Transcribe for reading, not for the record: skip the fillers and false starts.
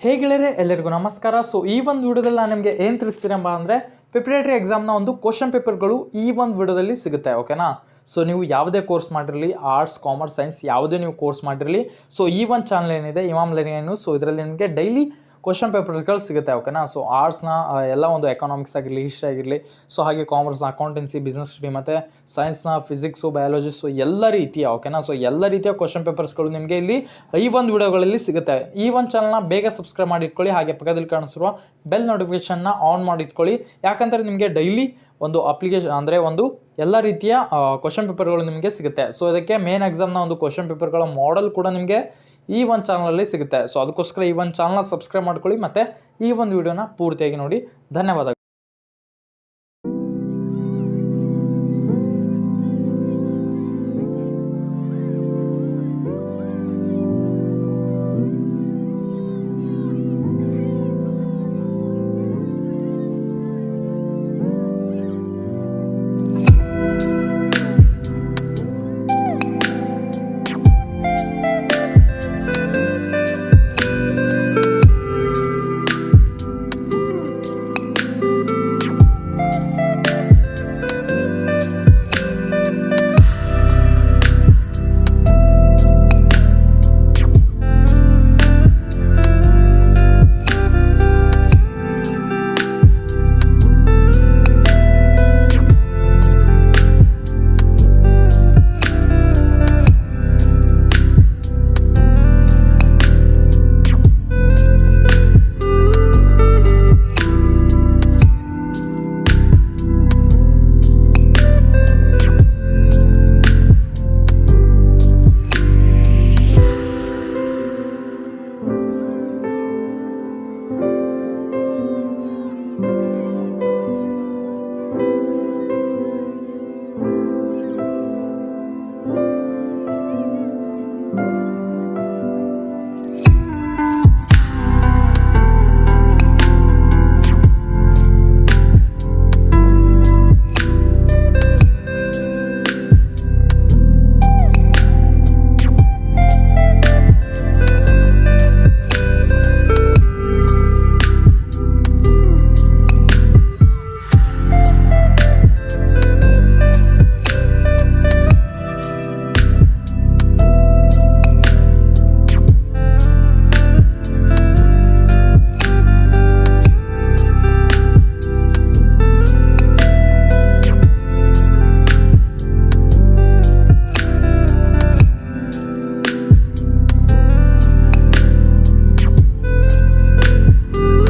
ಹೇಗೆಳರೆ ಎಲ್ಲರಿಗೂ ನಮಸ್ಕಾರ. ಸೊ ಈ ಒಂದು ವಿಡಿಯೋದಲ್ಲಿ ನಾನು ನಿಮಗೆ ಏನು ತಿಳಿಸ್ತೀರಪ್ಪ ಅಂದರೆ ಪ್ರಿಪರೇಟರಿ ಎಕ್ಸಾಮ್ನ ಒಂದು ಕ್ವಶನ್ ಪೇಪರ್ಗಳು ಈ ಒಂದು ವಿಡಿಯೋದಲ್ಲಿ ಸಿಗುತ್ತೆ. ಓಕೆನಾ. ಸೊ ನೀವು ಯಾವುದೇ ಕೋರ್ಸ್ ಮಾಡಿರಲಿ, ಆರ್ಟ್ಸ್, ಕಾಮರ್ಸ್, ಸೈನ್ಸ್ ಯಾವುದೇ ನೀವು ಕೋರ್ಸ್ ಮಾಡಿರಲಿ, ಸೊ ಈ ಒಂದು ಚಾನಲ್ ಏನಿದೆ ಇಮಾಮ್ ಲರ್ನಿಂಗ್ ನ್ಯೂಸ್, ಸೊ ಇದರಲ್ಲಿ ನಿಮಗೆ ಡೈಲಿ ಕ್ವಶನ್ ಪೇಪರ್ಗಳು ಸಿಗುತ್ತೆ. ಓಕೆನಾ. ಸೊ ಆರ್ಟ್ಸ್ನ ಎಲ್ಲ ಒಂದು ಎಕನಾಮಿಕ್ಸ್ ಆಗಿರಲಿ, ಹಿಸ್ಟ್ರಿ ಆಗಿರಲಿ, ಸೊ ಹಾಗೆ ಕಾಮರ್ಸ್ನ ಅಕೌಂಟೆನ್ಸಿ, ಬಿಸ್ನೆಸ್ ಸ್ಟಡಿ, ಮತ್ತು ಸೈನ್ಸ್ನ ಫಿಸಿಕ್ಸು, ಬಯಾಲಜಿ, ಸೊ ಎಲ್ಲ ರೀತಿಯ ಓಕೆನಾ. ಸೊ ಎಲ್ಲ ರೀತಿಯ ಕ್ವಶನ್ ಪೇಪರ್ಸ್ಗಳು ನಿಮಗೆ ಇಲ್ಲಿ ಈ ಒಂದು ವಿಡಿಯೋಗಳಲ್ಲಿ ಸಿಗುತ್ತೆ. ಈ ಒಂದು ಚಾನಲ್ನ ಬೇಗ ಸಬ್ಸ್ಕ್ರೈಬ್ ಮಾಡಿ ಇಟ್ಕೊಳ್ಳಿ, ಹಾಗೆ ಪಕ್ಕದಲ್ಲಿ ಕಾಣಿಸಿರುವ ಬೆಲ್ ನೋಟಿಫಿಕೇಷನ್ನ ಆನ್ ಮಾಡಿ ಇಟ್ಕೊಳ್ಳಿ. ಯಾಕಂದರೆ ನಿಮಗೆ ಡೈಲಿ ಒಂದು ಅಪ್ಲಿಕೇಶನ್ ಅಂದರೆ ಒಂದು ಎಲ್ಲ ರೀತಿಯ ಕ್ವಶನ್ ಪೇಪರ್ಗಳು ನಿಮಗೆ ಸಿಗುತ್ತೆ. ಸೊ ಇದಕ್ಕೆ ಮೇನ್ ಎಕ್ಸಾಮ್ನ ಒಂದು ಕ್ವಶನ್ ಪೇಪರ್ಗಳ ಮಾಡೆಲ್ ಕೂಡ ನಿಮಗೆ ಈ ಒಂದು ಚಾನಲಲ್ಲಿ ಸಿಗುತ್ತೆ. ಸೊ ಅದಕ್ಕೋಸ್ಕರ ಈ ಒಂದು ಚಾನಲ್ನ ಸಬ್ಸ್ಕ್ರೈಬ್ ಮಾಡ್ಕೊಳ್ಳಿ ಮತ್ತು ಈ ಒಂದು ವಿಡಿಯೋನ ಪೂರ್ತಿಯಾಗಿ ನೋಡಿ. ಧನ್ಯವಾದಗಳು.